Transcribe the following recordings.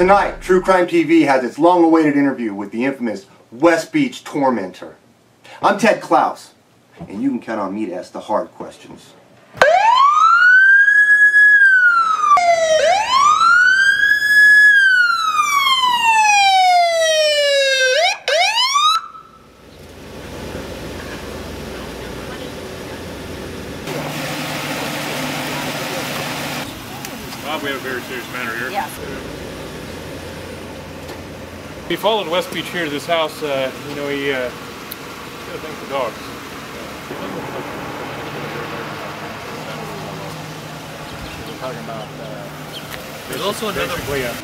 Tonight, True Crime TV has its long-awaited interview with the infamous West Beach Tormentor. I'm Ted Klaus, and you can count on me to ask the hard questions. We have a very serious matter here. Yeah. He followed West Beach here to this house. He got a thing for dogs. We're talking about. There's also another. That's what we have.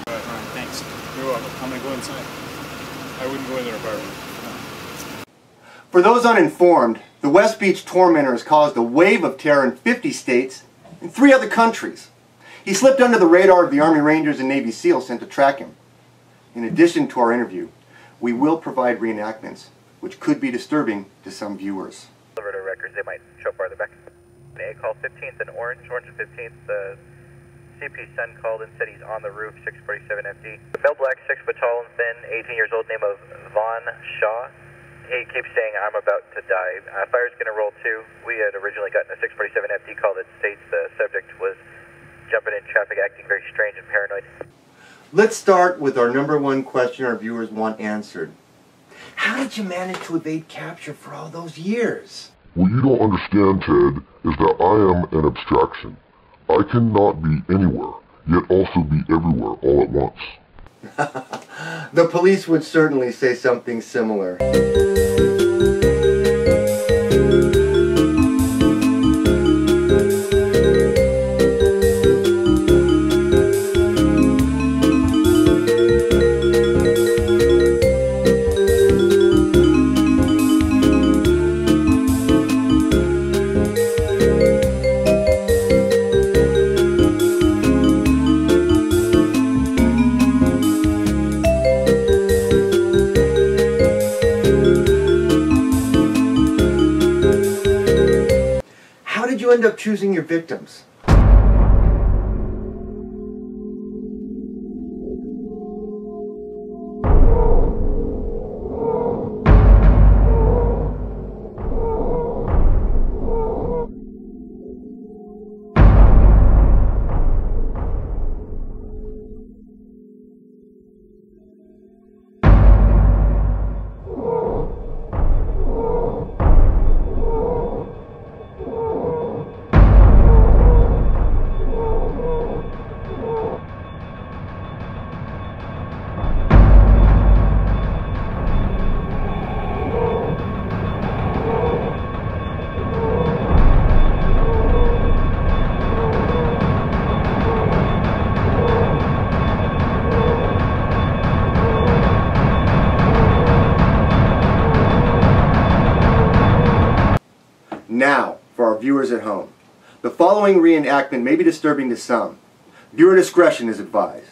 All right, thanks. You're welcome. I'm gonna go inside. I wouldn't go in their apartment. For those uninformed, the West Beach Tormentor has caused a wave of terror in 50 states and 3 other countries. He slipped under the radar of the Army Rangers and Navy SEALs sent to track him. In addition to our interview, we will provide reenactments, which could be disturbing to some viewers. Records, they might show farther back. A call 15th and Orange and 15th. CP Sun called and said he's on the roof, 647 FD. Male black, 6 foot tall and thin, 18 years old, name of Vaughn Shaw. He keeps saying, I'm about to die. Fire's going to roll too. We had originally gotten a 647 FD call that states the subject was jumping in traffic, acting very strange and paranoid. Let's start with our #1 question our viewers want answered. How did you manage to evade capture for all those years? What you don't understand, Ted, is that I am an abstraction. I cannot be anywhere, yet also be everywhere all at once. The police would certainly say something similar. How did you end up choosing your victims? Now, for our viewers at home, the following reenactment may be disturbing to some. Viewer discretion is advised.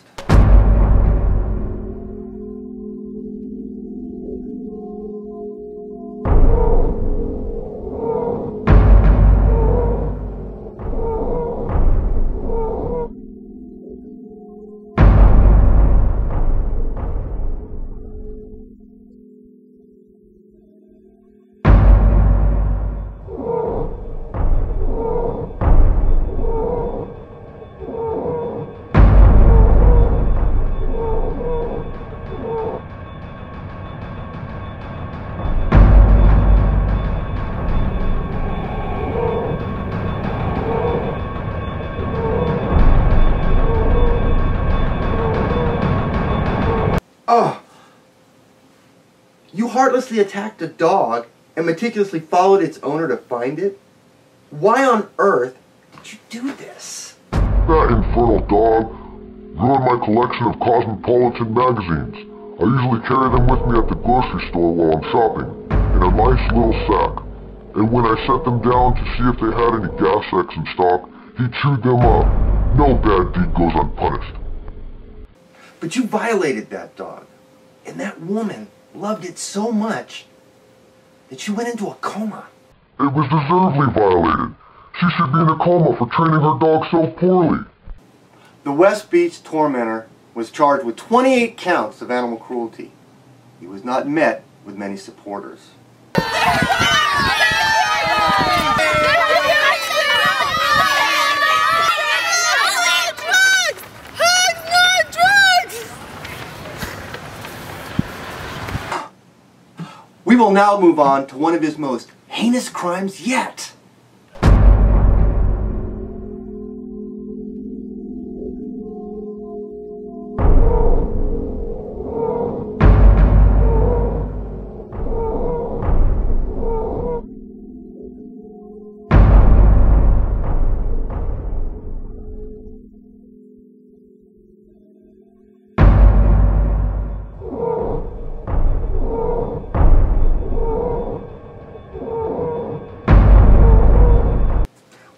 Oh! You heartlessly attacked a dog and meticulously followed its owner to find it? Why on earth did you do this? That infernal dog ruined my collection of Cosmopolitan magazines. I usually carry them with me at the grocery store while I'm shopping, in a nice little sack. And when I set them down to see if they had any gas X in stock, he chewed them up. No bad deed goes unpunished. But you violated that dog. And that woman loved it so much that she went into a coma. It was deservedly violated. She should be in a coma for training her dog so poorly. The West Beach Tormentor was charged with 28 counts of animal cruelty. He was not met with many supporters. We will now move on to one of his most heinous crimes yet.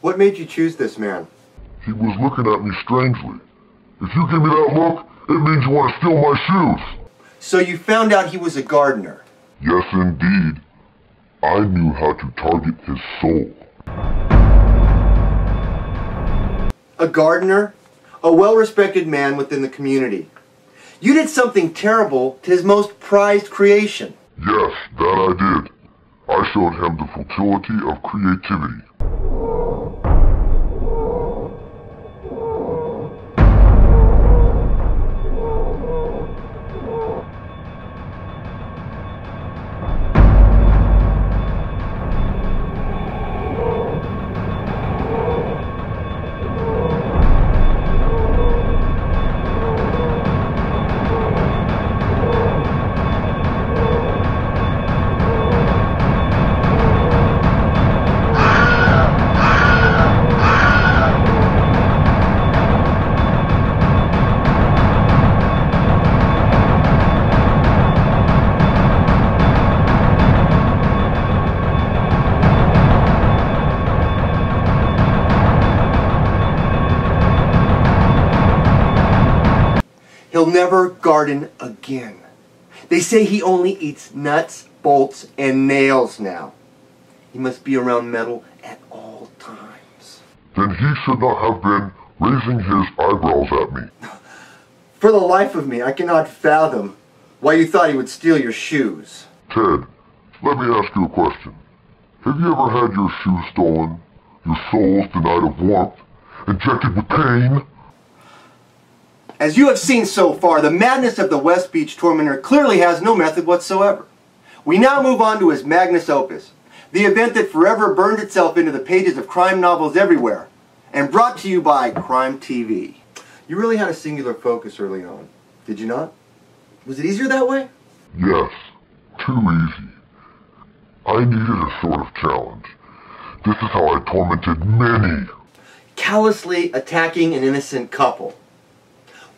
What made you choose this man? He was looking at me strangely. If you give me that look, it means you want to steal my shoes. So you found out he was a gardener? Yes, indeed. I knew how to target his soul. A gardener? A well-respected man within the community. You did something terrible to his most prized creation. Yes, that I did. I showed him the futility of creativity. He'll never garden again. They say he only eats nuts, bolts, and nails now. He must be around metal at all times. Then he should not have been raising his eyebrows at me. For the life of me, I cannot fathom why you thought he would steal your shoes. Ted, let me ask you a question. Have you ever had your shoes stolen, your souls denied of warmth, injected with pain? As you have seen so far, the madness of the West Beach Tormentor clearly has no method whatsoever. We now move on to his magnus opus, the event that forever burned itself into the pages of crime novels everywhere, and brought to you by Crime TV. You really had a singular focus early on, did you not? Was it easier that way? Yes, too easy. I needed a sort of challenge. This is how I tormented many. Callously attacking an innocent couple.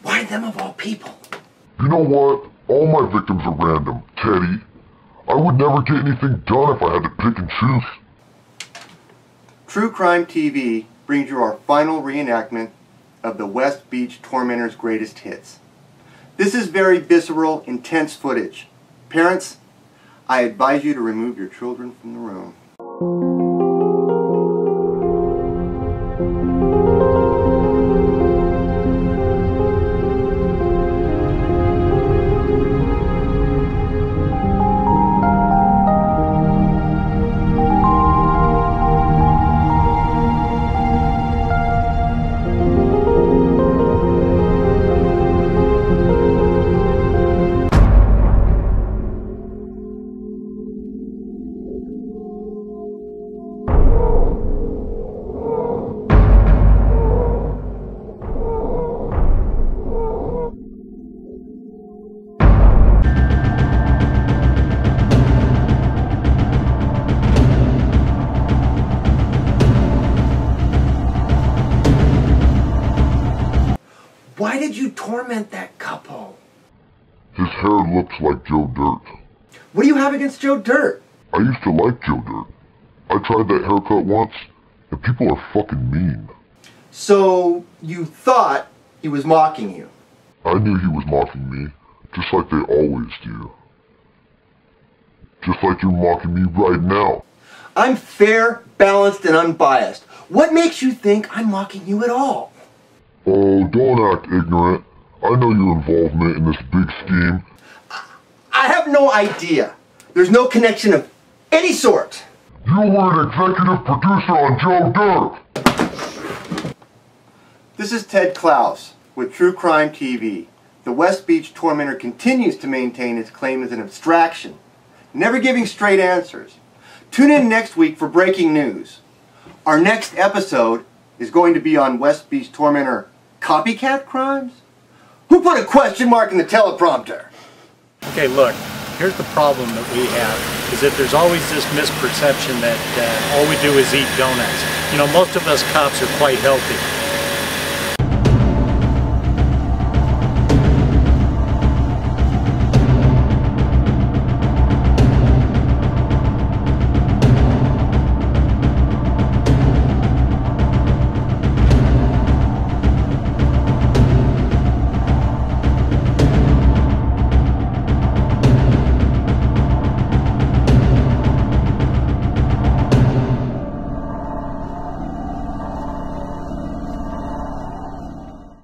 Why them of all people? You know what? All my victims are random, Teddy. I would never get anything done if I had to pick and choose. True Crime TV brings you our final reenactment of the West Beach Tormentor's greatest hits. This is very visceral, intense footage. Parents, I advise you to remove your children from the room. Why did you torment that couple? His hair looks like Joe Dirt. What do you have against Joe Dirt? I used to like Joe Dirt. I tried that haircut once, and people are fucking mean. So, you thought he was mocking you? I knew he was mocking me, just like they always do. Just like you're mocking me right now. I'm fair, balanced, and unbiased. What makes you think I'm mocking you at all? Oh, don't act ignorant. I know your involvement in this big scheme. I have no idea. There's no connection of any sort. You were an executive producer on Joe Dirt. This is Ted Klaus with True Crime TV. The West Beach Tormentor continues to maintain its claim as an abstraction, never giving straight answers. Tune in next week for breaking news. Our next episode is going to be on West Beach Tormentor copycat crimes? Who put a question mark in the teleprompter? Okay, look, here's the problem that we have, is that there's always this misperception that all we do is eat donuts. You know, most of us cops are quite healthy.